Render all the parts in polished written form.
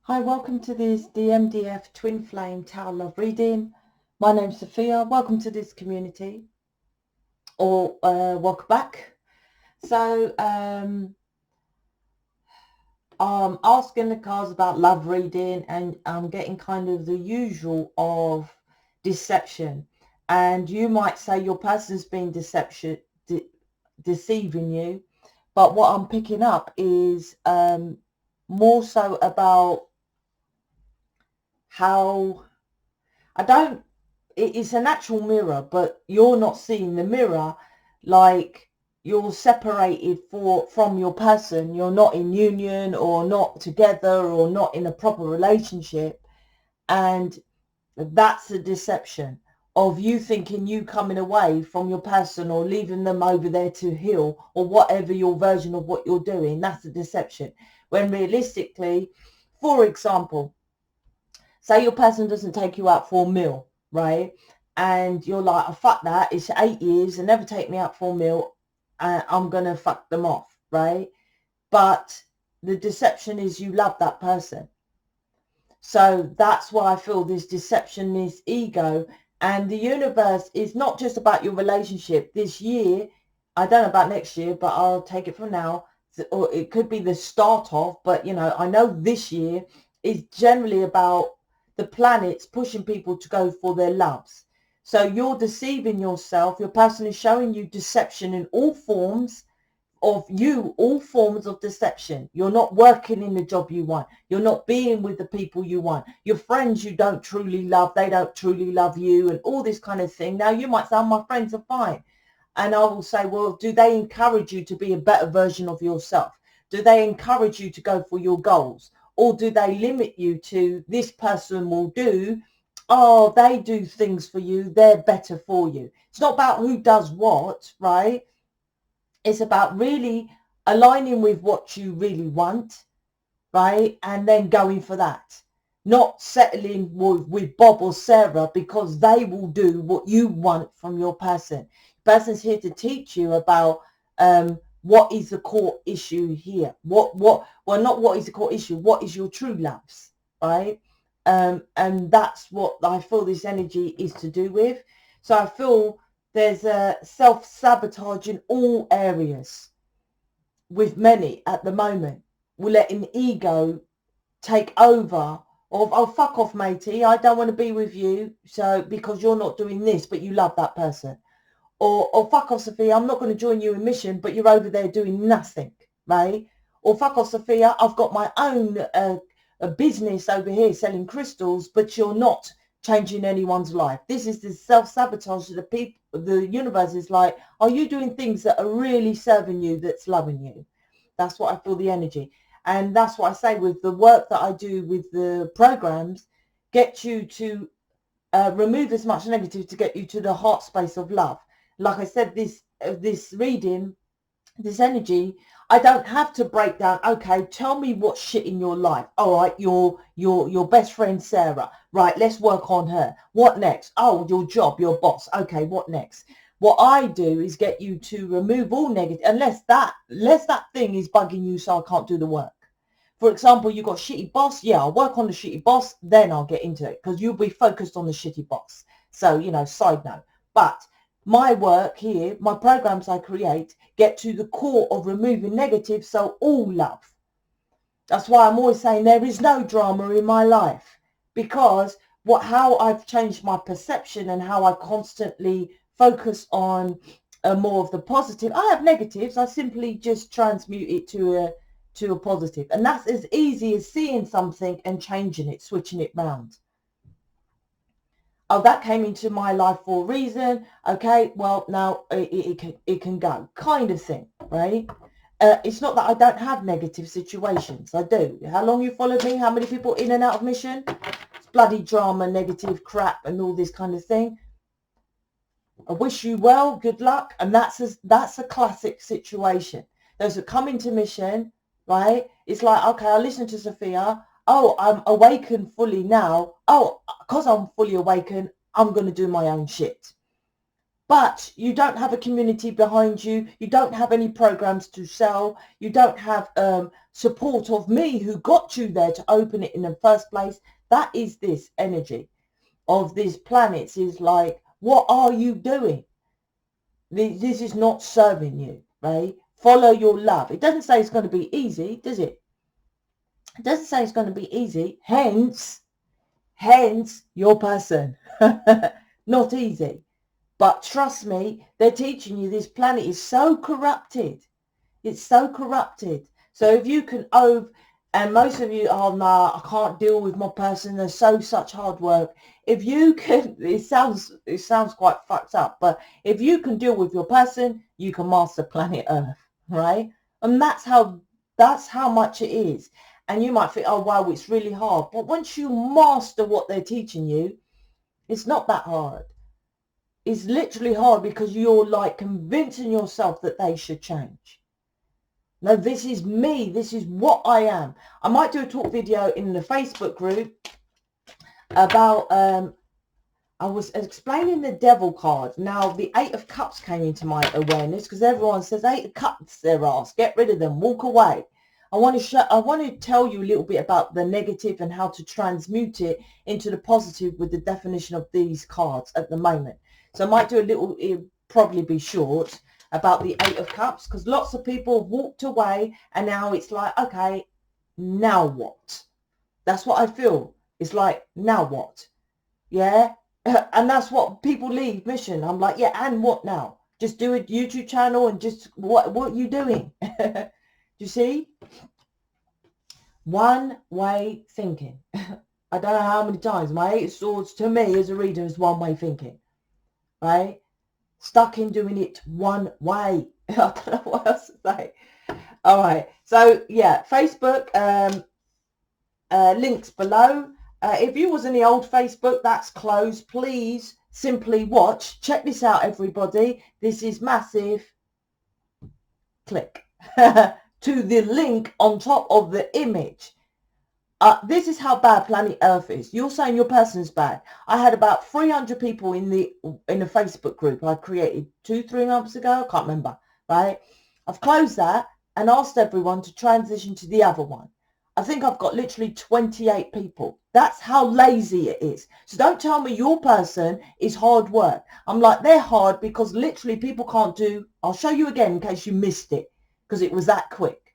Hi, welcome to this DMDF Twin Flame Tower Love reading. My name's Sophia. Welcome to this community, or welcome back. So, I'm asking the cards about love reading, and I'm getting kind of the usual of deception. And you might say your person's been deceiving you, but what I'm picking up is more so about how it's an actual mirror, but you're not seeing the mirror, like you're separated from your person. You're not in union or not together or not in a proper relationship. And that's a deception of you thinking you coming away from your person or leaving them over there to heal or whatever your version of what you're doing. That's a deception. When realistically, for example, say your person doesn't take you out for a meal, right? And you're like, oh, fuck that. It's 8 years and never take me out for a meal. I'm going to fuck them off, right? But the deception is you love that person. So that's why I feel this deception, this ego. And the universe is not just about your relationship. This year, I don't know about next year, but I'll take it from now. Or it could be the start of, but I know this year is generally about the planets pushing people to go for their loves. So you're deceiving yourself. Your person is showing you deception in all forms all forms of deception. You're not working in the job you want. You're not being with the people you want. Your friends you don't truly love, they don't truly love you, and all this kind of thing. Now you might say, my friends are fine. And I will say, well, do they encourage you to be a better version of yourself? Do they encourage you to go for your goals? Or do they limit you to this person will do? Oh, they do things for you. They're better for you. It's not about who does what, right? It's about really aligning with what you really want, right? And then going for that. Not settling with Bob or Sarah because they will do what you want from your person. Person's here to teach you about what is the core issue here. Not what is the core issue, what is your true loves, right? And that's what I feel this energy is to do with. So I feel there's a self-sabotage in all areas with many at the moment. We're letting ego take over of, oh, fuck off, matey, I don't want to be with you, so because you're not doing this, but you love that person. Or fuck off, Sophia, I'm not going to join you in mission, but you're over there doing nothing, right? Or fuck off, Sophia, I've got my own a business over here selling crystals, but you're not changing anyone's life. This is the self-sabotage that the universe is like, are you doing things that are really serving you, that's loving you? That's what I feel the energy. And that's what I say with the work that I do with the programs, get you to remove as much negative to get you to the heart space of love. Like I said, this reading, this energy, I don't have to break down, okay, tell me what's shit in your life. All right, your best friend Sarah, right, let's work on her. What next? Oh, your job, your boss. Okay, what next? What I do is get you to remove all negative, unless that thing is bugging you, so I can't do the work. For example, you've got shitty boss. Yeah, I'll work on the shitty boss, then I'll get into it, because you'll be focused on the shitty boss. So, side note. But my work here, my programs I create, get to the core of removing negative, so all love. That's why I'm always saying there is no drama in my life, because how I've changed my perception and how I constantly focus on more of the positive. I have negatives. I simply just transmute it to a positive, and that's as easy as seeing something and changing it, switching it round. Oh, that came into my life for a reason. Okay, well, now it can go, kind of thing, right? It's not that I don't have negative situations. I do. How long you followed me? How many people in and out of mission? It's bloody drama, negative crap, and all this kind of thing. I wish you well, good luck. And that's a classic situation. Those that come into mission, right? It's like, okay, I listen to Sophia. Oh, I'm awakened fully now. Oh, because I'm fully awakened, I'm going to do my own shit. But you don't have a community behind you. You don't have any programs to sell. You don't have support of me who got you there to open it in the first place. That is this energy of these planets, is like, what are you doing? This is not serving you, right? Follow your love. It doesn't say it's going to be easy, does it? It doesn't say it's going to be easy. Hence your person. Not easy. But trust me, they're teaching you this planet is so corrupted. It's so corrupted. So if you can, and most of you, oh no, I can't deal with my person, they're such hard work. If you can, it sounds quite fucked up, but if you can deal with your person, you can master planet Earth, right? And that's how much it is. And you might think, oh wow, it's really hard. But once you master what they're teaching you, it's not that hard. It's literally hard because you're like convincing yourself that they should change. No, this is me. This is what I am. I might do a talk video in the Facebook group about, I was explaining the devil card. Now, the 8 of Cups came into my awareness because everyone says 8 of Cups, their ass. Get rid of them. Walk away. I want to tell you a little bit about the negative and how to transmute it into the positive with the definition of these cards at the moment. So I might do a little, it'll probably be short, about the 8 of Cups, because lots of people have walked away and now it's like, okay, now what? That's what I feel. It's like, now what? Yeah. And that's what people leave mission. I'm like, yeah, and what now? Just do a YouTube channel and just what are you doing? Do you see? One way thinking. I don't know how many times my 8 of Swords to me as a reader is one way thinking, right? Stuck in doing it one way. I don't know what else to say. All right. So yeah, Facebook, links below. If you was in the old Facebook, that's closed. Please simply watch. Check this out, everybody. This is massive. Click to the link on top of the image. This is how bad planet Earth is. You're saying your person's bad. I had about 300 people in the Facebook group I created 2-3 months ago. I can't remember, right? I've closed that and asked everyone to transition to the other one. I think I've got literally 28 people. That's how lazy it is. So don't tell me your person is hard work. I'm like, they're hard because literally people can't do. I'll show you again in case you missed it because it was that quick.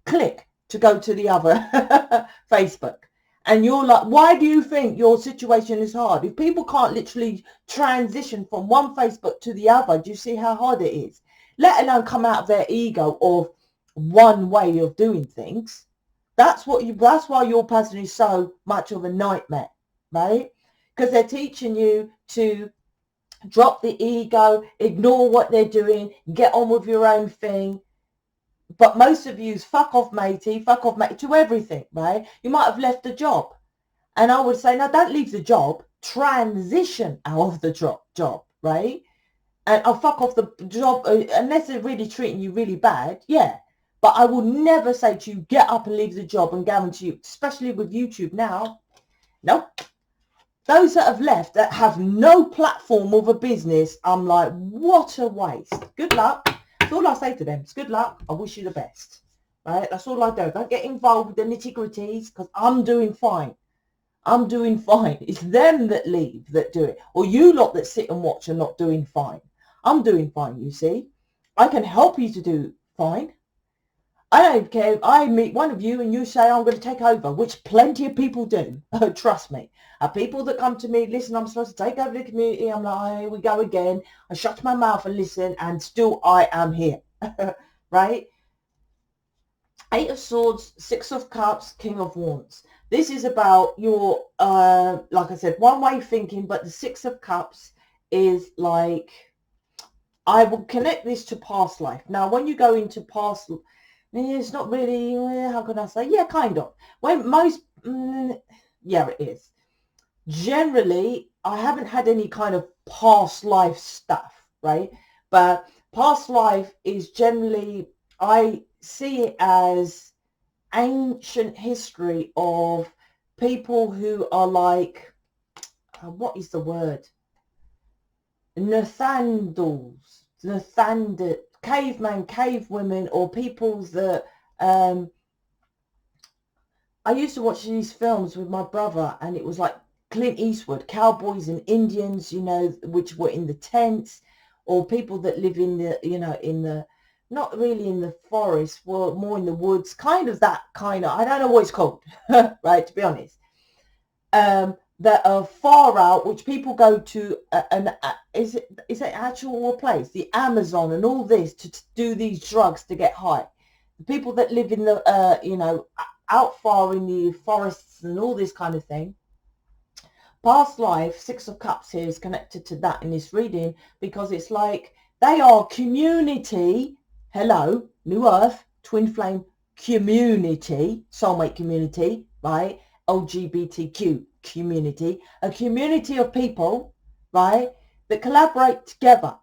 Click to go to the other Facebook. And you're like, why do you think your situation is hard? If people can't literally transition from one Facebook to the other, do you see how hard it is? Let alone come out of their ego of one way of doing things. That's why your person is so much of a nightmare, right? Because they're teaching you to drop the ego, ignore what they're doing, get on with your own thing. But most of you fuck off matey to everything, right? You might have left the job. And I would say, no, don't leave the job. Transition out of the job, right? And I'll fuck off the job unless they're really treating you really bad. Yeah. But I will never say to you, get up and leave the job and guarantee you, especially with YouTube now. Nope. Those that have left that have no platform of a business, I'm like, what a waste. Good luck. That's all I say to them. It's good luck. I wish you the best. Right? That's all I do. Don't get involved with the nitty-gritties because I'm doing fine. I'm doing fine. It's them that leave that do it. Or you lot that sit and watch are not doing fine. I'm doing fine, you see. I can help you to do fine. I don't care if I meet one of you and you say I'm going to take over, which plenty of people do. Trust me. People that come to me, listen, I'm supposed to take over the community. I'm like, oh, here we go again. I shut my mouth and listen, and still I am here. Right? 8 of Swords, 6 of Cups, King of Wands. This is about your, like I said, one-way thinking, but the 6 of Cups is like, I will connect this to past life. Now, when you go into past, it's not really, how can I say? Yeah, kind of. When most, yeah, it is. Generally, I haven't had any kind of past life stuff, right? But past life is generally, I see it as ancient history of people who are like, what is the word? Cavemen, cave women, or people that I used to watch these films with my brother, and it was like Clint Eastwood, cowboys and Indians, you know, which were in the tents, or people that live in the, you know, in the, not really in the forest, well, more in the woods, kind of that kind of, I don't know what it's called, right, to be honest, that are far out, which people go to, is it actual place, the Amazon and all this, to do these drugs to get high. The people that live in the, you know, out far in the forests and all this kind of thing. Past life, Six of Cups here is connected to that in this reading, because it's like they are community. Hello, New Earth, twin flame community, soulmate community, right? LGBTQ community, a community of people, right, that collaborate together.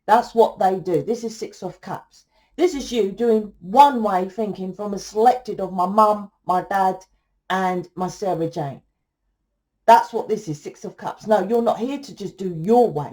That's what they do. This is Six of Cups. This is you doing one way thinking from a selected of my mum, my dad, and my Sarah Jane. That's what this is, Six of Cups. No, you're not here to just do your way.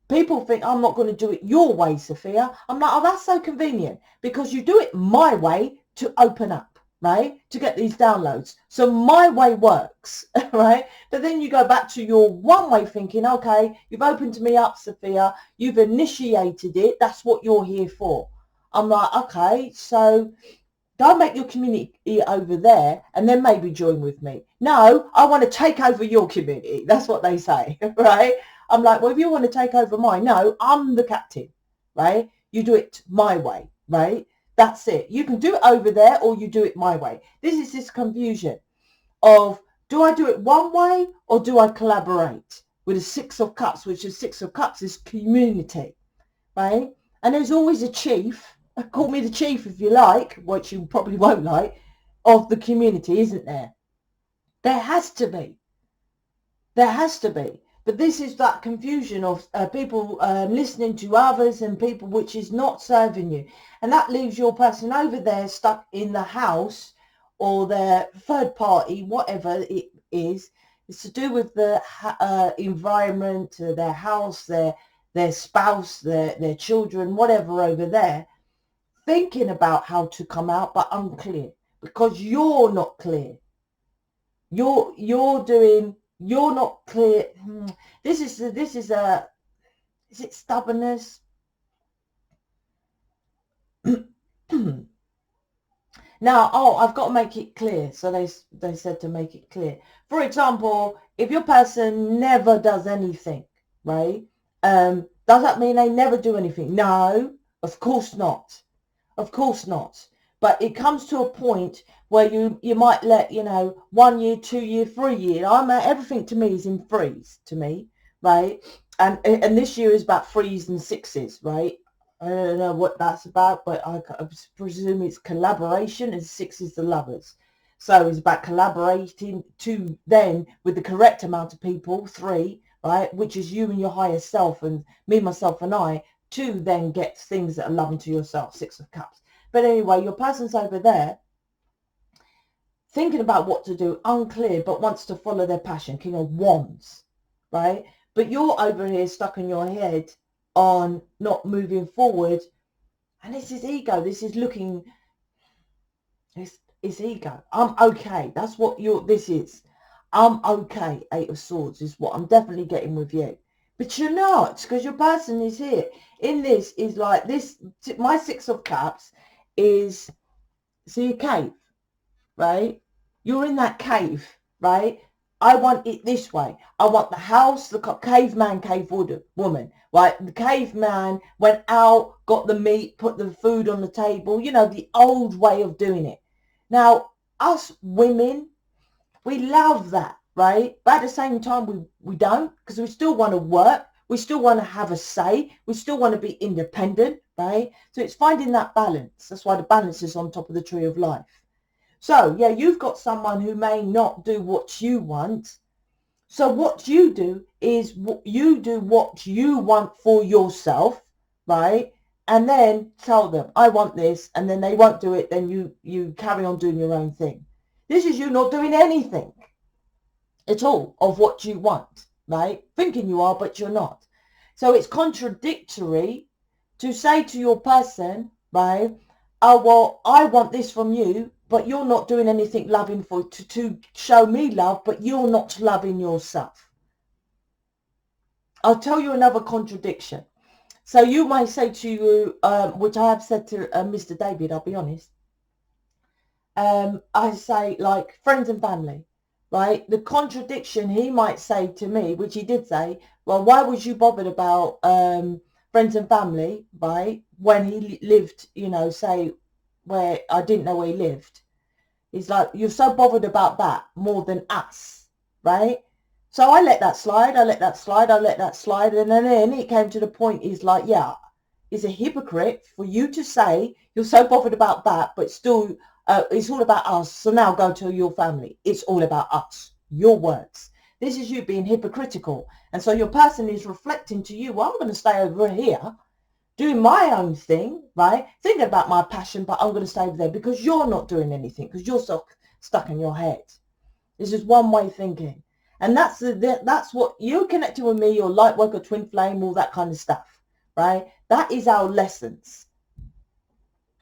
People think, I'm not going to do it your way, Sophia. I'm like, oh, that's so convenient, because you do it my way to open up, right? To get these downloads. So my way works, right? But then you go back to your one way thinking, okay, you've opened me up, Sophia. You've initiated it. That's what you're here for. I'm like, okay, so go make your community over there and then maybe join with me. No, I want to take over your community. That's what they say, right? I'm like, well, if you want to take over mine, no, I'm the captain, right? You do it my way, right? That's it. You can do it over there or you do it my way. This is this confusion of, do I do it one way or do I collaborate with a Six of Cups, which is Six of Cups is community, right? And there's always a chief. Call me the chief if you like, which you probably won't like, of the community, isn't there? There has to be. There has to be. But this is that confusion of people listening to others and people which is not serving you. And that leaves your person over there stuck in the house or their third party, whatever it is. It's to do with the environment, their house, their spouse, their children, whatever over there, thinking about how to come out, but unclear, because you're not clear. You're not clear. This is it stubbornness? Now, I've got to make it clear. So they said to make it clear. For example, if your person never does anything, right? Does that mean they never do anything? No, of course not. Of course not. But it comes to a point where you might let, 1 year, 2 year, 3 year. Everything to me is in threes to me, right? And this year is about threes and sixes, right? I don't know what that's about, but I presume it's collaboration, and six is the lovers. So it's about collaborating to then with the correct amount of people, 3, right? Which is you and your higher self, and me, myself, and I, to then get things that are loving to yourself, 6 of Cups. But anyway, your person's over there thinking about what to do, unclear, but wants to follow their passion, King of Wands, right? But you're over here stuck in your head on not moving forward, and this is ego. This is looking, it's ego. I'm okay. That's what this is. I'm okay. 8 of Swords is what I'm definitely getting with you. But you're not, because your person is here. In this is like this, my 6 of Cups is, see a cave, right? You're in that cave, right? I want it this way. I want the house, the caveman, cave woman, right? The caveman went out, got the meat, put the food on the table, the old way of doing it. Now, us women, we love that, right? But at the same time, we don't, because we still want to work. We still want to have a say. We still want to be independent, right? So it's finding that balance. That's why the balance is on top of the tree of life. So, yeah, you've got someone who may not do what you want. So what you do is you do what you want for yourself, right? And then tell them, I want this, and then they won't do it. Then you carry on doing your own thing. This is you not doing anything at all of what you want, right? Thinking you are, but you're not. So it's contradictory to say to your person, right, oh, well, I want this from you, but you're not doing anything loving to show me love, but you're not loving yourself. I'll tell you another contradiction. So you might say to you, which I have said to Mr. David, I'll be honest. I say, like, friends and family, right? The contradiction he might say to me, which he did say, well, why was you bothered about friends and family, right? When he lived, you know, say, where I didn't know where he lived. He's like, you're so bothered about that more than us, right? So I let that slide, I let that slide, I let that slide. And then it came to the point, he's like, yeah, it's a hypocrite for you to say you're so bothered about that, but still it's all about us. So now go to your family. It's all about us. Your words. This is you being hypocritical. And so your person is reflecting to you, well, I'm going to stay over here doing my own thing, right? Thinking about my passion, but I'm going to stay over there because you're not doing anything, because you're so stuck in your head. It's just one way thinking. And that's what you're connecting with me, your light worker, twin flame, all that kind of stuff, right? That is our lessons.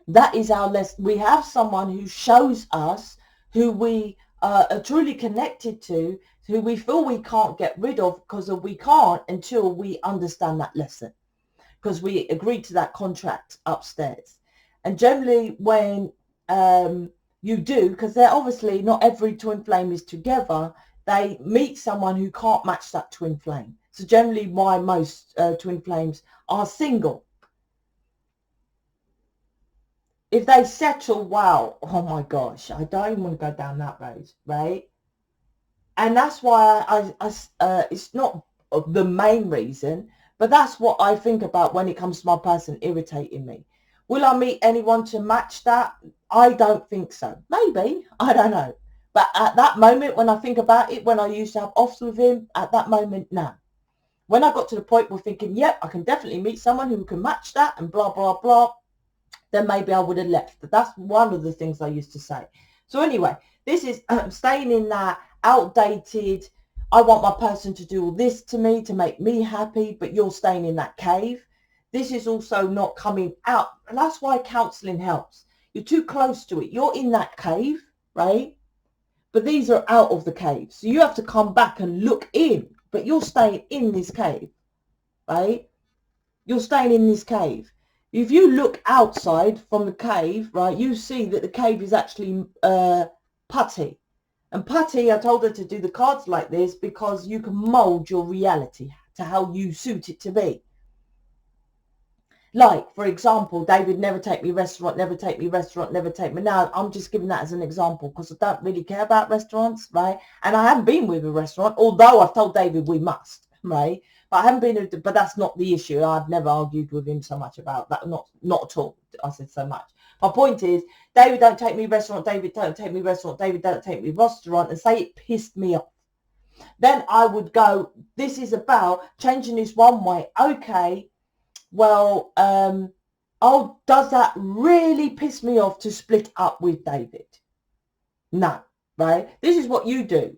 That is our lesson. We have someone who shows us, who we are truly connected to, who we feel we can't get rid of, because we can't until we understand that lesson, because we agreed to that contract upstairs. And generally when you do, because they're obviously not every twin flame is together, they meet someone who can't match that twin flame. So generally why most twin flames are single. If they settle, wow, oh my gosh, I don't even want to go down that road, right? And that's why it's not the main reason, but that's what I think about when it comes to my person irritating me. Will I meet anyone to match that? I don't think so. Maybe, I don't know. But at that moment, when I think about it, when I used to have offs with him, at that moment, no. When I got to the point where thinking, yep, I can definitely meet someone who can match that and blah, blah, blah, then maybe I would have left. But that's one of the things I used to say. So anyway, this is staying in that outdated, I want my person to do all this to me to make me happy, but you're staying in that cave. This is also not coming out. And that's why counseling helps. You're too close to it. You're in that cave, right? But these are out of the cave. So you have to come back and look in, but you're staying in this cave, right? You're staying in this cave. If you look outside from the cave, right, you see that the cave is actually putty. And putty, I told her to do the cards like this because you can mold your reality to how you suit it to be. Like, for example, David, never take me restaurant, never take me restaurant, never take me. Now, I'm just giving that as an example because I don't really care about restaurants, right? And I haven't been with a restaurant, although I've told David we must, right? But I haven't been, but that's not the issue. I've never argued with him so much about that. Not at all. I said so much. My point is, David, don't take me restaurant. David, don't take me restaurant. David, don't take me restaurant. And say it pissed me off. Then I would go, this is about changing this one way. Okay, well, oh, does that really piss me off to split up with David? No, right? This is what you do.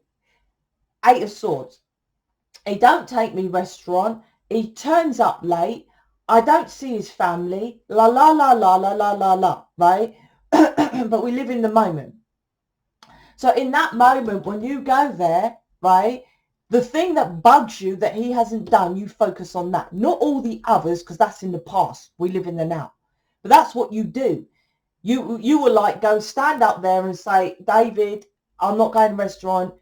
8 of Swords. He don't take me restaurant. He turns up late. I don't see his family. La, la, la, la, la, la, la, la, right? But we live in the moment. So in that moment, when you go there, right, the thing that bugs you that he hasn't done, you focus on that. Not all the others, because that's in the past. We live in the now. But that's what you do. You will like go stand up there and say, David, I'm not going to restaurant.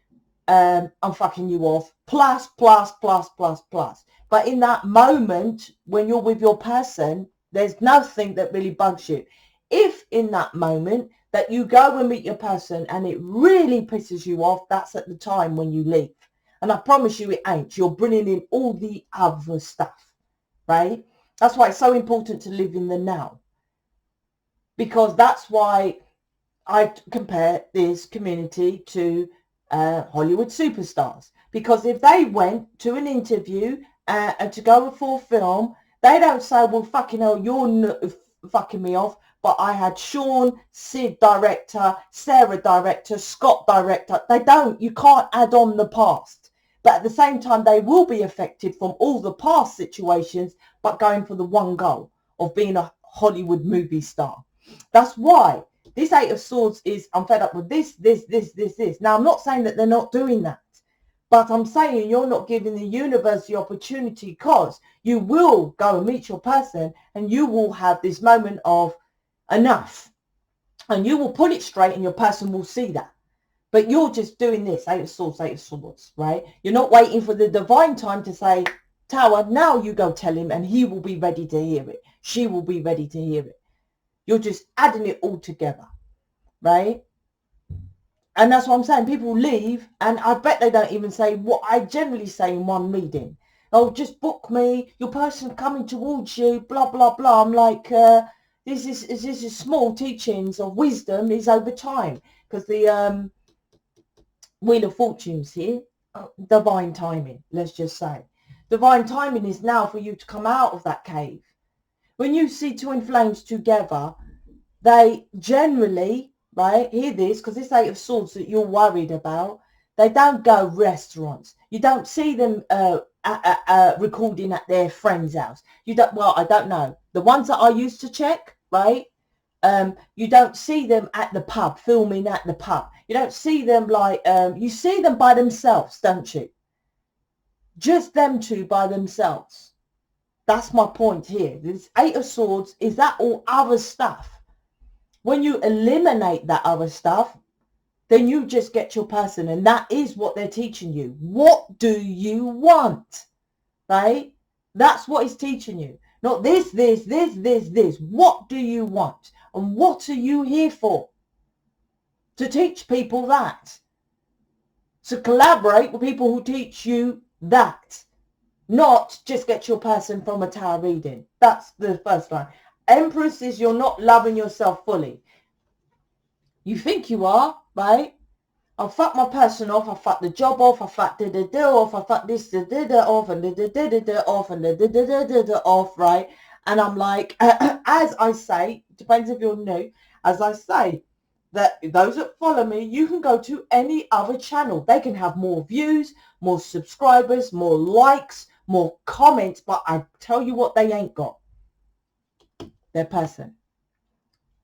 I'm fucking you off. Plus, plus, plus, plus, plus. But in that moment, when you're with your person, there's nothing that really bugs you. If in that moment that you go and meet your person and it really pisses you off, that's at the time when you leave. And I promise you it ain't. You're bringing in all the other stuff, right? That's why it's so important to live in the now. Because that's why I compare this community to Hollywood superstars. Because if they went to an interview and to go for a film, they don't say, well, fucking hell, you're fucking me off. But I had Sean, Sid director, Sarah director, Scott director. They don't. You can't add on the past. But at the same time, they will be affected from all the past situations, but going for the one goal of being a Hollywood movie star. That's why this Eight of Swords is, I'm fed up with this. Now, I'm not saying that they're not doing that, but I'm saying you're not giving the universe the opportunity, because you will go and meet your person and you will have this moment of enough, and you will put it straight and your person will see that. But you're just doing this, Eight of Swords, right? You're not waiting for the divine time to say, Tower, now you go tell him, and he will be ready to hear it. She will be ready to hear it. You're just adding it all together, right? And that's what I'm saying. People leave, and I bet they don't even say what I generally say in one reading. Oh, just book me. Your person coming towards you, blah, blah, blah. I'm like, this is small teachings of wisdom is over time. Because the Wheel of Fortune's here. Divine timing, let's just say. Divine timing is now for you to come out of that cave. When you see twin flames together, they generally, right, hear this, because this Eight of Swords that you're worried about, they don't go restaurants. You don't see them recording at their friend's house. You don't, well, I don't know. The ones that I used to check, right, you don't see them at the pub, filming at the pub. You don't see them like, you see them by themselves, don't you? Just them two by themselves. That's my point here. This Eight of Swords is that all other stuff. When you eliminate that other stuff, then you just get your person, and that is what they're teaching you. What do you want? Right? That's what it's teaching you. Not this. What do you want? And what are you here for? To teach people that. To collaborate with people who teach you that. Not just get your person from a tarot reading. That's the first line. Empress is you're not loving yourself fully. You think you are, right? I fuck my person off, I fuck the job off, I fuck da-da-da off, I fuck this da-da-da off, and da-da-da-da off, and da-da-da-da off, right? And I'm like, as I say, depends if you're new, as I say, that those that follow me, you can go to any other channel. They can have more views, more subscribers, more likes, more comments, but I tell you what they ain't got. Their person.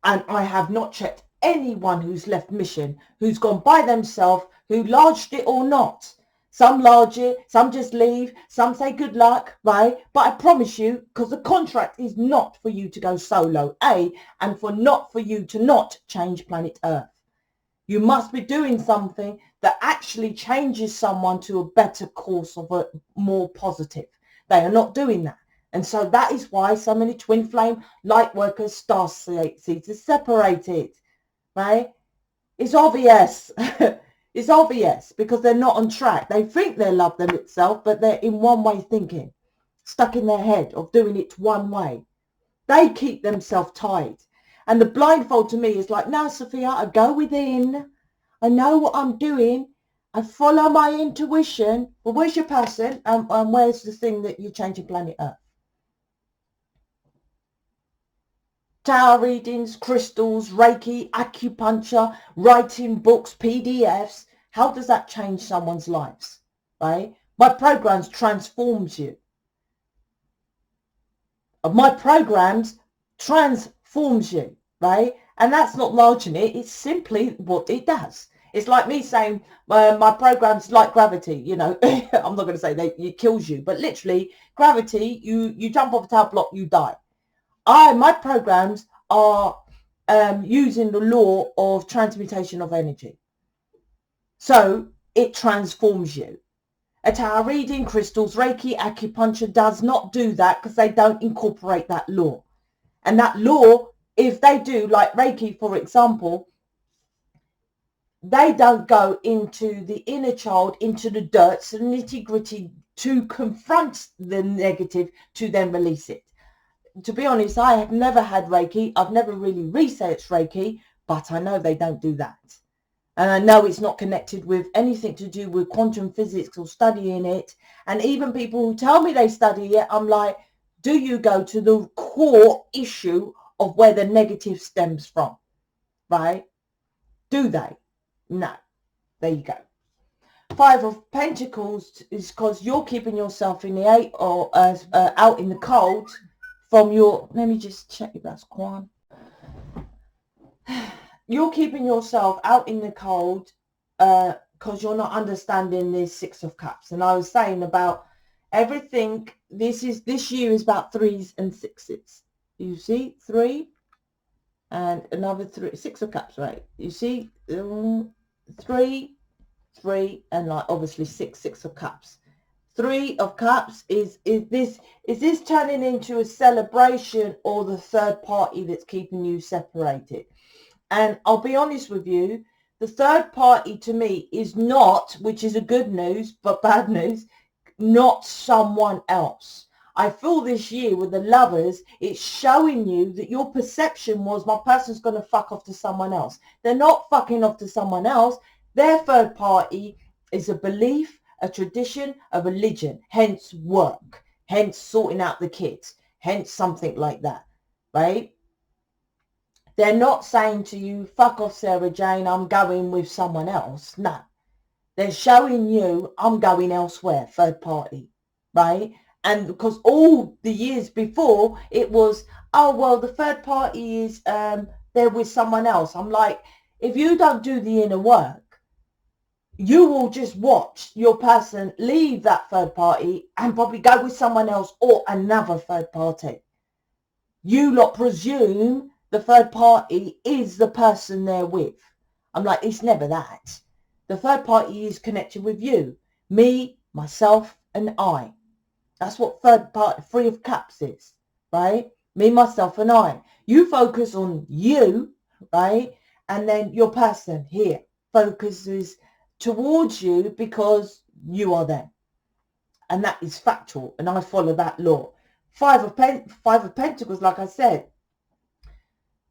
And I have not checked anyone who's left mission, who's gone by themselves, who lodged it or not. Some lodge it, some just leave, some say good luck, right? But I promise you, because the contract is not for you to go solo, A, and not for you to not change planet Earth. You must be doing something that actually changes someone to a better course of a more positive. They are not doing that. And so that is why so many twin flame, light workers, starseeds are separated, right? It's obvious. It's obvious because they're not on track. They think they love them itself, but they're in one way thinking, stuck in their head of doing it one way. They keep themselves tied. And the blindfold to me is like, now, Sophia, I go within. I know what I'm doing. I follow my intuition. Well, where's your person? And where's the thing that you're changing planet Earth? Tarot readings, crystals, Reiki, acupuncture, writing books, PDFs. How does that change someone's lives, right? My programs transforms you. My programs transforms you, right? And that's not larging it. It's simply what it does. It's like me saying my program's like gravity, you know. I'm not going to say that it kills you, but literally gravity, you jump off a tower block, you die. My programs are using the law of transmutation of energy. So it transforms you. A tarot reading, crystals, Reiki, acupuncture does not do that because they don't incorporate that law. And that law, if they do, like Reiki, for example, they don't go into the inner child, into the dirt, the nitty-gritty to confront the negative to then release it. To be honest, I have never had Reiki. I've never really researched Reiki, but I know they don't do that. And I know it's not connected with anything to do with quantum physics or studying it. And even people who tell me they study it, I'm like, do you go to the core issue of where the negative stems from? Right? Do they? No. There you go. Five of Pentacles is because you're keeping yourself in the eight or out in the cold from your, let me just check if that's Kwan. you're keeping yourself out in the cold because you're not understanding this Six of Cups. And I was saying about everything, this year is about threes and sixes. You see, 3 and another 3, Six of Cups, right? You see, 3, and like obviously Six of Cups. 3 of Cups is this turning into a celebration or the third party that's keeping you separated? And I'll be honest with you, the third party to me is not, which is a good news, but bad news, not someone else. I feel this year with the Lovers, it's showing you that your perception was my person's going to fuck off to someone else. They're not fucking off to someone else. Their third party is a belief, a tradition, a religion, hence work, hence sorting out the kids, hence something like that, right? They're not saying to you, fuck off, Sarah Jane, I'm going with someone else. No. They're showing you, I'm going elsewhere, third party, right? And because all the years before, it was, oh, well, the third party is there with someone else. I'm like, if you don't do the inner work, you will just watch your person leave that third party and probably go with someone else or another third party. You lot presume the third party is the person they're with. I'm like, it's never that. The third party is connected with you, me, myself, and I. That's what third party, 3 of Cups is, right? Me, myself, and I. You focus on you, right? And then your person here focuses towards you because you are them. And that is factual, and I follow that law. 5 of Pentacles, like I said,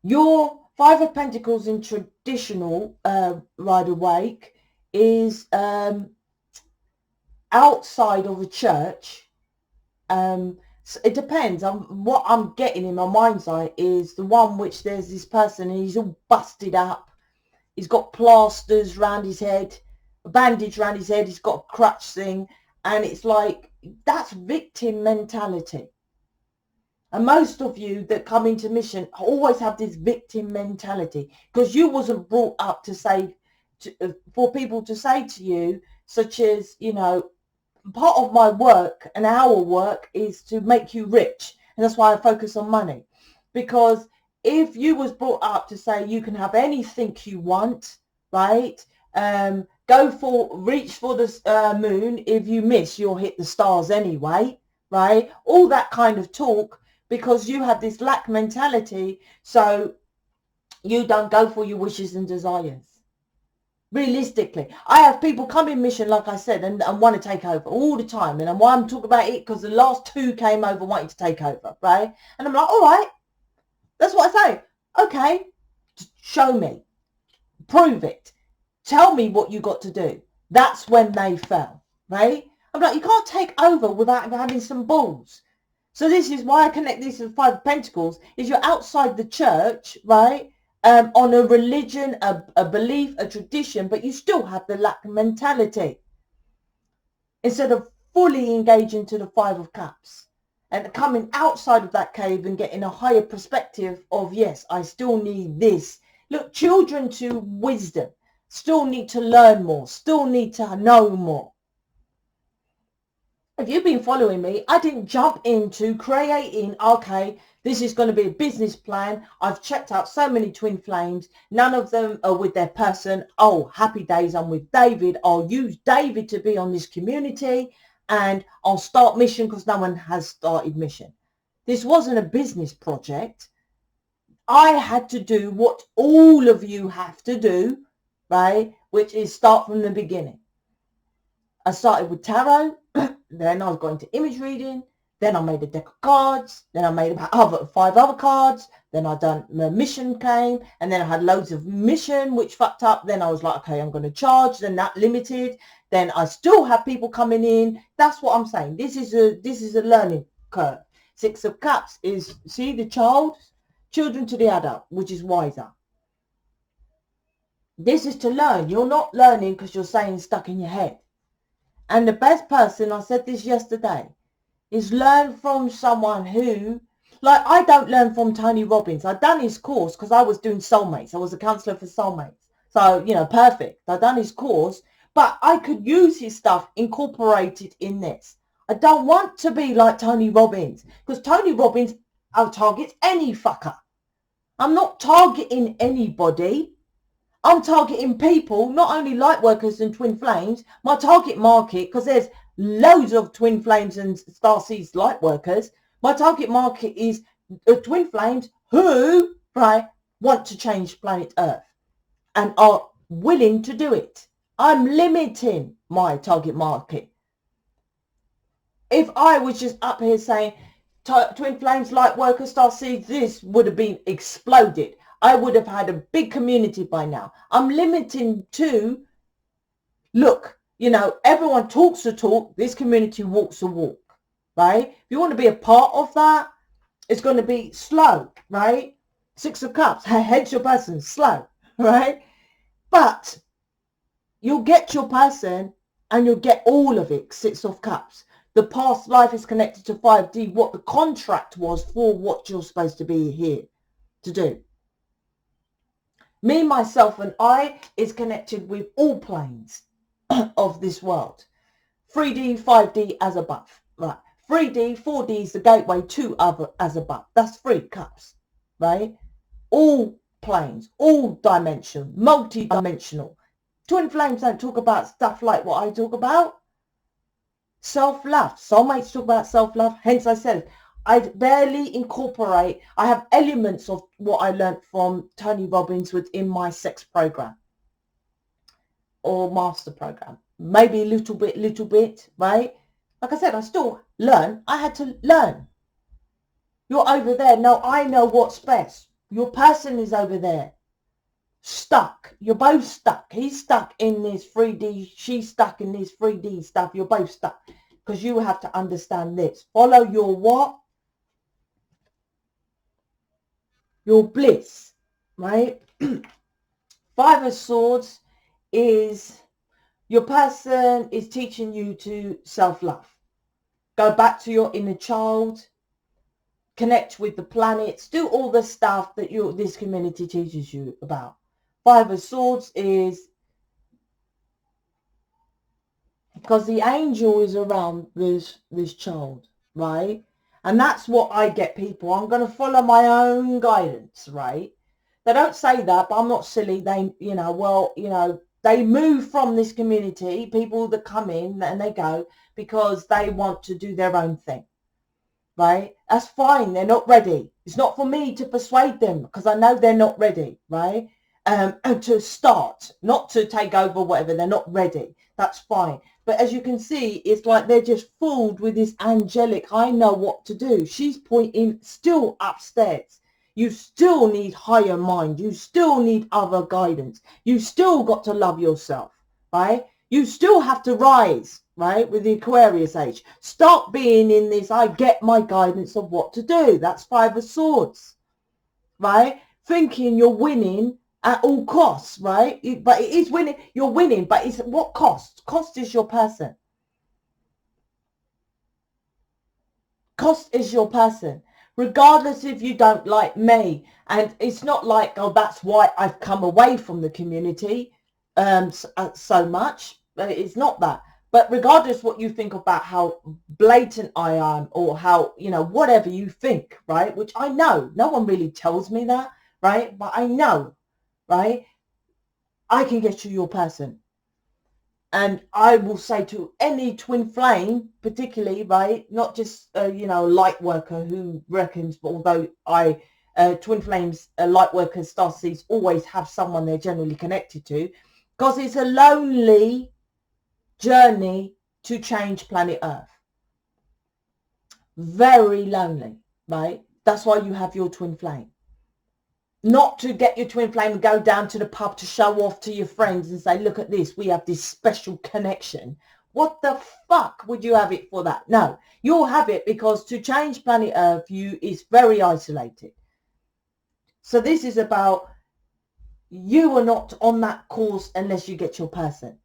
your 5 of Pentacles in traditional Rider-Waite is outside of a church. So it depends. What I'm getting in my mind's eye is the one which there's this person and he's all busted up. He's got plasters around his head, a bandage around his head. He's got a crutch thing. And it's like, that's victim mentality. And most of you that come into mission always have this victim mentality because you wasn't brought up to say, for people to say to you, such as, you know, part of my work and our work is to make you rich. And that's why I focus on money. Because if you was brought up to say you can have anything you want, right? Reach for the moon. If you miss, you'll hit the stars anyway, right? All that kind of talk. Because you have this lack mentality, so you don't go for your wishes and desires. Realistically, I have people come in mission, like I said, and want to take over all the time. And why I'm talking about it, because the last 2 came over wanting to take over, right? And I'm like, all right, that's what I say. Okay, show me. Prove it. Tell me what you got to do. That's when they fell, right? I'm like, you can't take over without having some balls. So this is why I connect this with 5 of Pentacles, is you're outside the church, right? On a religion, a belief, a tradition, but you still have the lack mentality. Instead of fully engaging to the 5 of Cups and coming outside of that cave and getting a higher perspective of, yes, I still need this. Look, children to wisdom still need to learn more, still need to know more. If you've been following me, I didn't jump into creating, okay, this is going to be a business plan. I've checked out so many twin flames. None of them are with their person. Oh, happy days, I'm with David. I'll use David to be on this community and I'll start mission because no one has started mission. This wasn't a business project. I had to do what all of you have to do, right? Which is start from the beginning. I started with tarot. Then I was going to image reading. Then I made a deck of cards. Then I made about 5 other cards. Then I done the mission came. And then I had loads of mission, which fucked up. Then I was like, okay, I'm going to charge. Then that limited. Then I still have people coming in. That's what I'm saying. This is a learning curve. 6 of Cups is, see, the children to the adult, which is wiser. This is to learn. You're not learning because you're saying stuck in your head. And the best person, I said this yesterday, is learn from someone who Like, I don't learn from Tony Robbins. I've done his course because I was doing soulmates. I was a counselor for soulmates. So, you know, perfect. I've done his course, but I could use his stuff incorporated in this. I don't want to be like Tony Robbins, because Tony Robbins targets any fucker. I'm not targeting anybody. I'm targeting people, not only light workers and twin flames. My target market, because there's loads of twin flames and starseeds light workers. My target market is twin flames who, right, want to change planet Earth and are willing to do it. I'm limiting my target market. If I was just up here saying twin flames, light workers, starseeds, this would have been exploded. I would have had a big community by now. I'm limiting to, look, you know, everyone talks the talk. This community walks the walk, right? If you want to be a part of that, it's going to be slow, right? Six of Cups, hence your person, slow, right? But you'll get your person and you'll get all of it, Six of Cups. The past life is connected to 5D, what the contract was for what you're supposed to be here to do. Me, myself, and I is connected with all planes of this world. 3D, 5D as above. Right. 3D, 4D is the gateway to other as above. That's 3 cups. Right? All planes, all dimensional, multi-dimensional. Twin flames don't talk about stuff like what I talk about. Self-love. Soulmates talk about self-love. Hence I said I barely incorporate. I have elements of what I learned from Tony Robbins within my sex program or master program. Maybe a little bit, right? Like I said, I still learn. I had to learn. You're over there. No, I know what's best. Your person is over there. Stuck. You're both stuck. He's stuck in this 3D. She's stuck in this 3D stuff. You're both stuck. Because you have to understand this. Follow your what? Your bliss. Right? 5 of Swords is your person is teaching you to self-love. Go back to your inner child. Connect with the planets. Do all the stuff that this community teaches you about. 5 of Swords is because the angel is around this child, right? And that's what I get people. I'm going to follow my own guidance, right? They don't say that, but I'm not silly. They, you know, well, you know, they move from this community, people that come in and they go because they want to do their own thing, right? That's fine. They're not ready. It's not for me to persuade them because I know they're not ready, right? And to start, not to take over whatever. They're not ready. That's fine. But as you can see, it's like they're just fooled with this angelic, I know what to do. She's pointing still upstairs. You still need higher mind. You still need other guidance. You still got to love yourself, right? You still have to rise, right? With the Aquarius age. Stop being in this, I get my guidance of what to do. That's 5 of Swords, right? Thinking you're winning at all costs, right? But it is winning. You're winning, but it's at what cost? Cost is your person. Cost is your person. Regardless if you don't like me. And it's not like, oh, that's why I've come away from the community so much. It's not that. But regardless what you think about how blatant I am or how, you know, whatever you think, right? Which I know. No one really tells me that, right? But I know. Right? I can get you your person. And I will say to any twin flame, particularly, right, not just, you know, light worker who reckons, but although twin flames, light workers, starseeds always have someone they're generally connected to, because it's a lonely journey to change planet Earth. Very lonely, right? That's why you have your twin flame. Not to get your twin flame and go down to the pub to show off to your friends and say, look at this, we have this special connection. What the fuck would you have it for that? No, you'll have it because to change planet Earth, is very isolated. So this is about you are not on that course unless you get your person.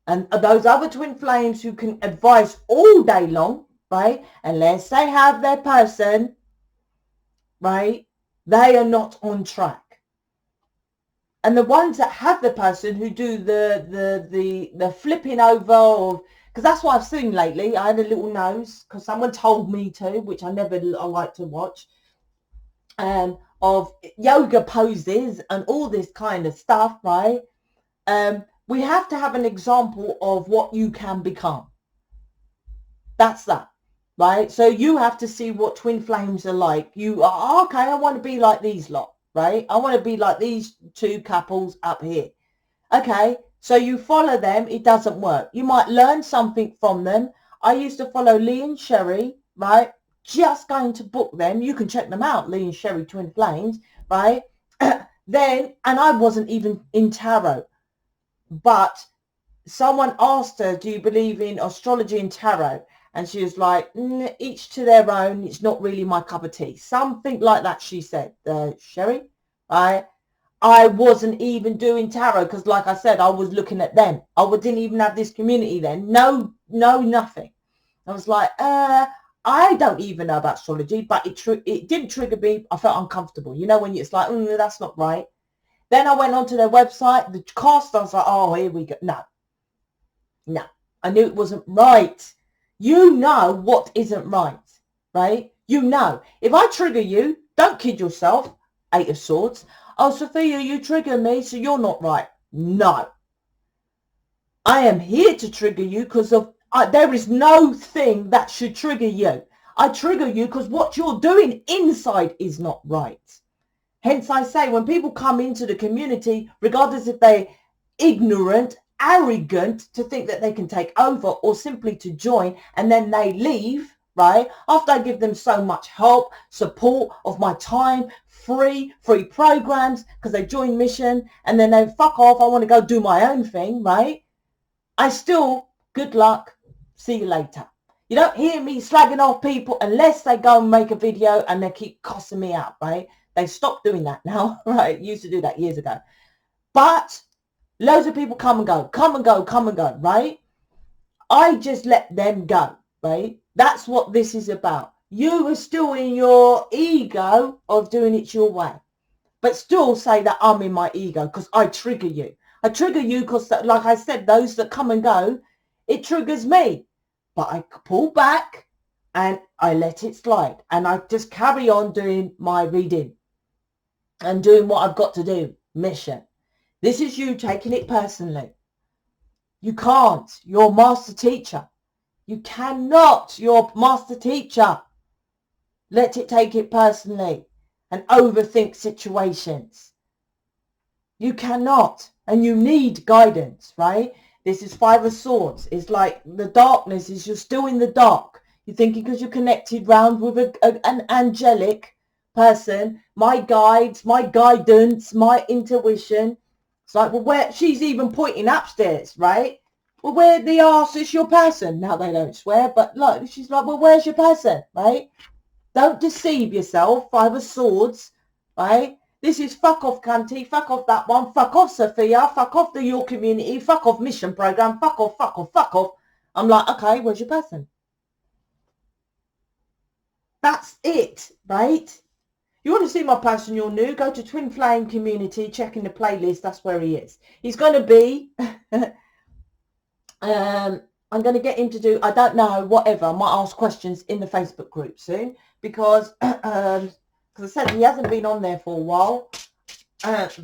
And those other twin flames who can advise all day long, right? Unless they have their person, right? They are not on track. And the ones that have the person who do the flipping over of, because that's what I've seen lately. I had a little nose because someone told me to, which I like to watch, of yoga poses and all this kind of stuff, right? We have to have an example of what you can become. That's that, right? So you have to see what twin flames are like. You are, okay, I want to be like these lot, right? I want to be like these two couples up here. Okay, so you follow them. It doesn't work. You might learn something from them. I used to follow Lee and Sherry, right? Just going to book them. You can check them out, Lee and Sherry Twin Flames, right? Then, and I wasn't even in tarot, but someone asked her, do you believe in astrology and tarot? And she was like, each to their own. It's not really my cup of tea. Something like that, she said, Sherry, right? I wasn't even doing tarot because, like I said, I was looking at them. I didn't even have this community then. No, nothing. I was like, I don't even know about astrology, but it didn't trigger me. I felt uncomfortable. You know, when it's like, that's not right. Then I went onto their website, the cost, I was like, oh, here we go. No, I knew it wasn't right. You know what isn't right, right? You know. If I trigger you, don't kid yourself, 8 of Swords. Oh, Sophia, you trigger me, so you're not right. No. I am here to trigger you because there is no thing that should trigger you. I trigger you because what you're doing inside is not right. Hence, I say when people come into the community, regardless if they're ignorant, arrogant to think that they can take over or simply to join and then they leave, right? After I give them so much help, support of my time, free programs because they join mission and then they fuck off. I want to go do my own thing, right? I still, good luck. See you later. You don't hear me slagging off people unless they go and make a video and they keep cussing me out, right? They stopped doing that now, right? Used to do that years ago. But loads of people come and go, right? I just let them go, right? That's what this is about. You are still in your ego of doing it your way. But still say that I'm in my ego because I trigger you. I trigger you because, like I said, those that come and go, it triggers me. But I pull back and I let it slide. And I just carry on doing my reading and doing what I've got to do. Mission. This is you taking it personally. You can't. You're master teacher. You cannot. You're master teacher. Let it take it personally and overthink situations. You cannot. And you need guidance, right? This is 5 of Swords. It's like the darkness is you're still in the dark. You're thinking because you're connected round with an angelic person, my guides, my guidance, my intuition. It's like, well, where she's even pointing upstairs, right? Well, where the arse is your person? Now they don't swear, but look, she's like, well, where's your person, right? Don't deceive yourself. 5 of Swords, right? This is fuck off, cunty. Fuck off that one. Fuck off, Sophia. Fuck off your community. Fuck off mission program. Fuck off, fuck off, fuck off. I'm like, okay, where's your person? That's it, right? You want to see my person, you're new, go to Twin Flame Community, check in the playlist, that's where he is. He's going to be, I'm going to get him to do, I don't know, whatever, I might ask questions in the Facebook group soon, because I said he hasn't been on there for a while,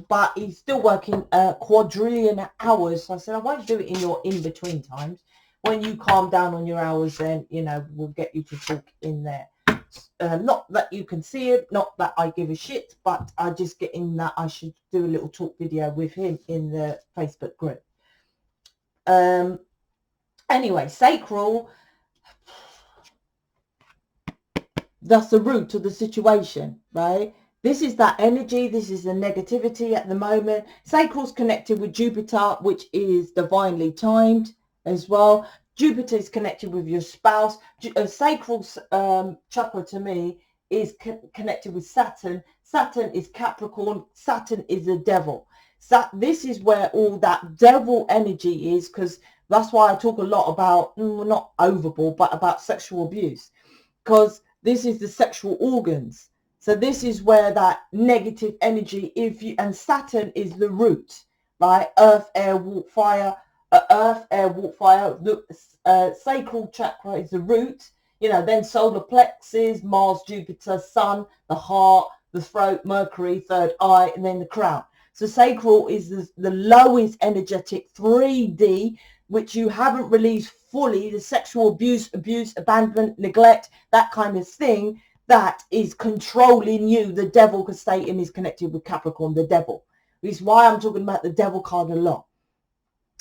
but he's still working quadrillion hours. So I said, I won't do it in your in-between times. When you calm down on your hours, then, you know, we'll get you to talk in there. Not that you can see it, not that I give a shit, but I just get in that I should do a little talk video with him in the Facebook group. Anyway, sacral, that's the root of the situation, right? This is that energy, this is the negativity at the moment. Sacral's connected with Jupiter, which is divinely timed as well. Jupiter is connected with your spouse. Sacral chakra to me is connected with Saturn. Saturn is Capricorn. Saturn is the devil. So this is where all that devil energy is, because that's why I talk a lot about, not overboard, but about sexual abuse, because this is the sexual organs. So this is where that negative energy, and Saturn is the root, right? Earth, air, water, fire. The sacral chakra is the root. You know, then solar plexus, Mars, Jupiter, Sun, the heart, the throat, Mercury, third eye, and then the crown. So sacral is the lowest energetic 3D, which you haven't released fully. The sexual abuse, abandonment, neglect, that kind of thing, that is controlling you. The devil, because Satan is connected with Capricorn, the devil. Which is why I'm talking about the devil card a lot.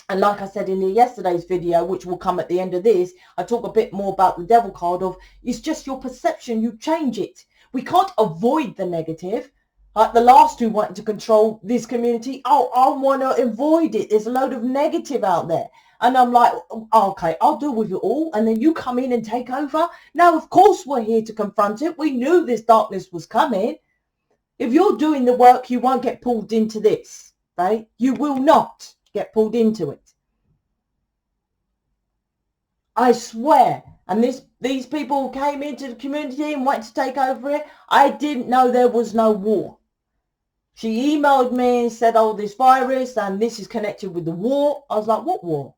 And like I said in yesterday's video, which will come at the end of this, I talk a bit more about the devil card of, it's just your perception, you change it. We can't avoid the negative. Like the last two wanting to control this community, oh, I want to avoid it. There's a load of negative out there. And I'm like, okay, I'll deal with it all. And then you come in and take over. Now, of course, we're here to confront it. We knew this darkness was coming. If you're doing the work, you won't get pulled into this, right? You will not get pulled into it. I swear. And these people came into the community and wanted to take over it. I didn't know there was no war. She emailed me and said, oh, this virus and this is connected with the war. I was like, what war?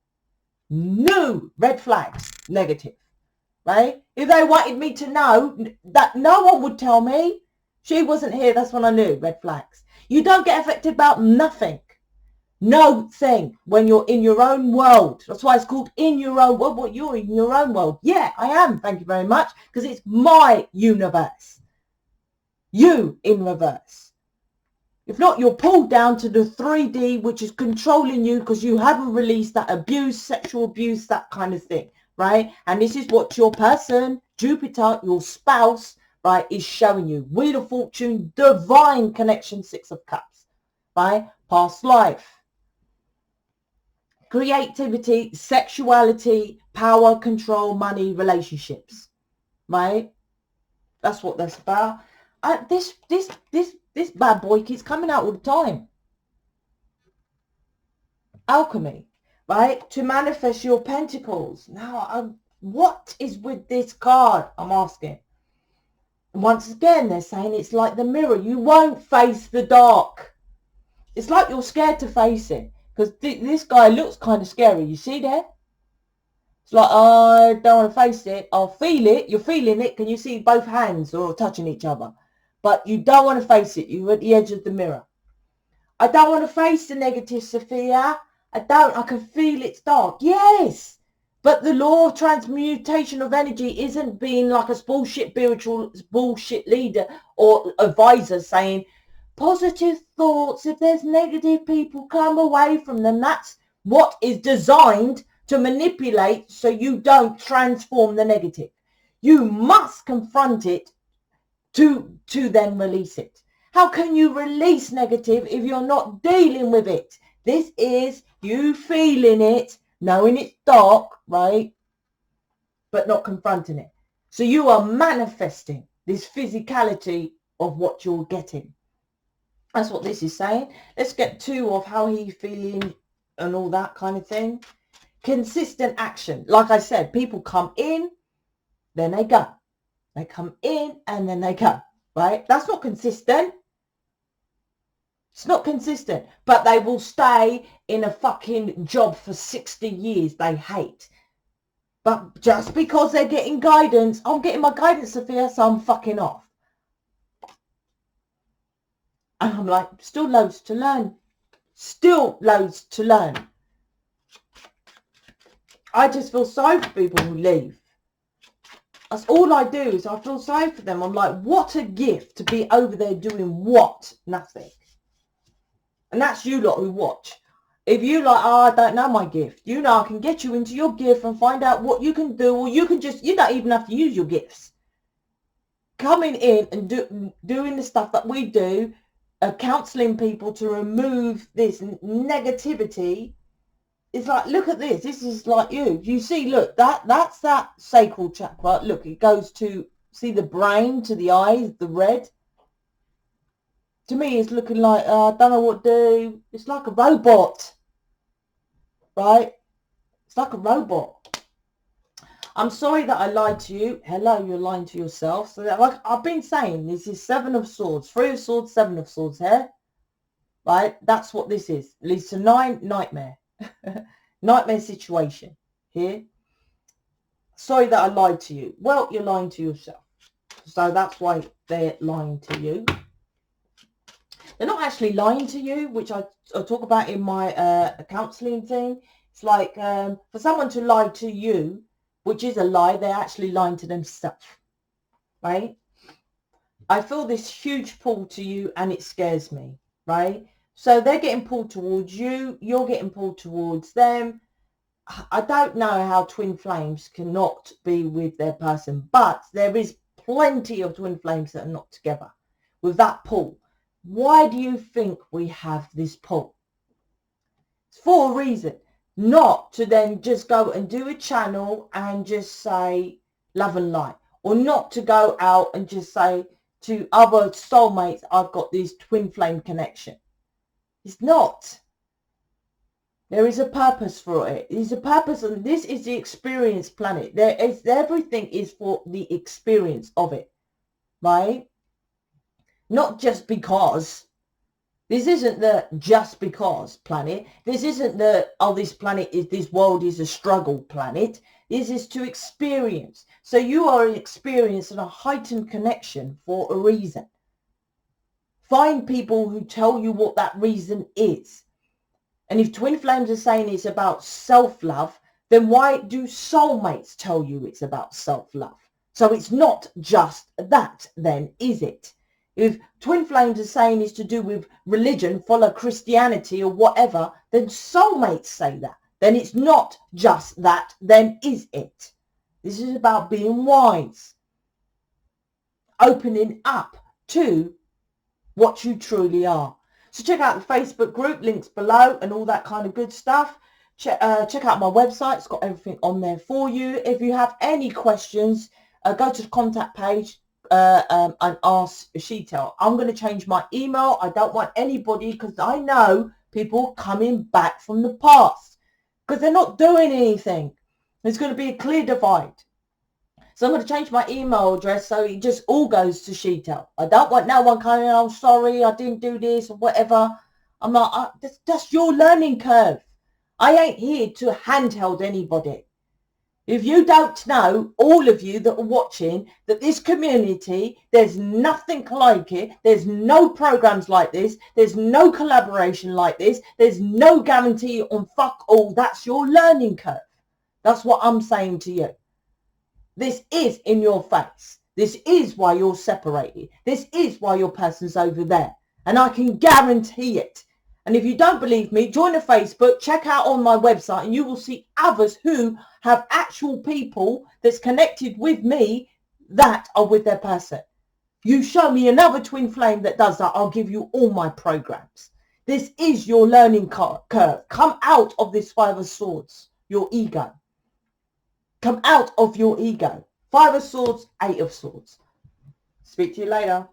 No, red flags, negative, right? If they wanted me to know, that no one would tell me. She wasn't here. That's when I knew, red flags. You don't get affected about nothing. No thing when you're in your own world. That's why it's called in your own world. What, you're in your own world? Yeah, I am. Thank you very much. Because it's my universe. You in reverse. If not, you're pulled down to the 3D, which is controlling you because you haven't released that abuse, sexual abuse, that kind of thing, right? And this is what your person, Jupiter, your spouse, right, is showing you. Wheel of Fortune, divine connection, 6 of Cups, right? Past life. Creativity, sexuality, power, control, money, relationships, right? That's what that's about. This bad boy keeps coming out all the time. Alchemy, right? To manifest your pentacles. Now, what is with this card? I'm asking. Once again, they're saying it's like the mirror. You won't face the dark. It's like you're scared to face it. Because this guy looks kind of scary. You see there? It's like, I don't want to face it. I'll feel it. You're feeling it. Can you see both hands are touching each other? But you don't want to face it. You're at the edge of the mirror. I don't want to face the negative, Sophia. I can feel it's dark. Yes. But the law of transmutation of energy isn't being like a bullshit spiritual bullshit leader or advisor saying, positive thoughts, if there's negative people, come away from them. That's what is designed to manipulate so you don't transform the negative. You must confront it to then release it. How can you release negative if you're not dealing with it? This is you feeling it, knowing it's dark, right? But not confronting it. So you are manifesting this physicality of what you're getting. That's what this is saying. Let's get 2 of how he's feeling and all that kind of thing. Consistent action. Like I said, people come in, then they go. They come in and then they go, right? That's not consistent. It's not consistent. But they will stay in a fucking job for 60 years they hate. But just because they're getting guidance, I'm getting my guidance, Sophia, so I'm fucking off. And I'm like, still loads to learn. Still loads to learn. I just feel sorry for people who leave. That's all I do is I feel sorry for them. I'm like, what a gift to be over there doing what? Nothing. And that's you lot who watch. If you like, oh, I don't know my gift. You know, I can get you into your gift and find out what you can do. Or you can just, you don't even have to use your gifts. Coming in and doing the stuff that we do, counseling people to remove this negativity. It's like, look at this. This is like you. You see, look, that's that sacral chakra. Look, it goes to, see the brain, to the eyes, the red. To me, it's looking like, I don't know what to do. It's like a robot, right? It's like a robot. I'm sorry that I lied to you. Hello, you're lying to yourself. So that, like I've been saying, this is 7 of Swords, 3 of Swords, 7 of Swords here. Right? That's what this is. Leads to 9, nightmare. Nightmare situation here. Sorry that I lied to you. Well, you're lying to yourself. So that's why they're lying to you. They're not actually lying to you, which I talk about in my counselling thing. It's like for someone to lie to you, which is a lie, they're actually lying to themselves, right? I feel this huge pull to you and it scares me, right? So they're getting pulled towards you, you're getting pulled towards them. I don't know how twin flames cannot be with their person, but there is plenty of twin flames that are not together with that pull. Why do you think we have this pull? It's for a reason, not to then just go and do a channel and just say love and light, or not to go out and just say to other soulmates, I've got this twin flame connection. It's not. There is a purpose for it. There's a purpose, and this is the experience planet. Everything is for the experience of it, right? Not just because. This isn't the just because planet. This isn't the, oh, this world is a struggle planet. This is to experience. So you are experiencing a heightened connection for a reason. Find people who tell you what that reason is. And if twin flames are saying it's about self-love, then why do soulmates tell you it's about self-love? So it's not just that then, is it? If twin flames are saying it's to do with religion, follow Christianity or whatever, then soulmates say that. Then it's not just that, then is it? This is about being wise. Opening up to what you truly are. So check out the Facebook group, links below and all that kind of good stuff. Check out my website. It's got everything on there for you. If you have any questions, go to the contact page and ask Sheetal. I'm going to change my email. I don't want anybody, because I know people coming back from the past because they're not doing anything. There's going to be a clear divide. So I'm going to change my email address so it just all goes to Sheetal. I don't want no one coming, oh, sorry, I didn't do this or whatever. I'm like, that's your learning curve. I ain't here to handheld anybody. If you don't know, all of you that are watching, that this community, there's nothing like it. There's no programs like this. There's no collaboration like this. There's no guarantee on fuck all. That's your learning curve. That's what I'm saying to you. This is in your face. This is why you're separated. This is why your person's over there. And I can guarantee it. And if you don't believe me, join the Facebook, check out on my website, and you will see others who have actual people that's connected with me that are with their person. You show me another twin flame that does that, I'll give you all my programs. This is your learning curve. Come out of this 5 of Swords, your ego. Come out of your ego. 5 of Swords, 8 of Swords. Speak to you later.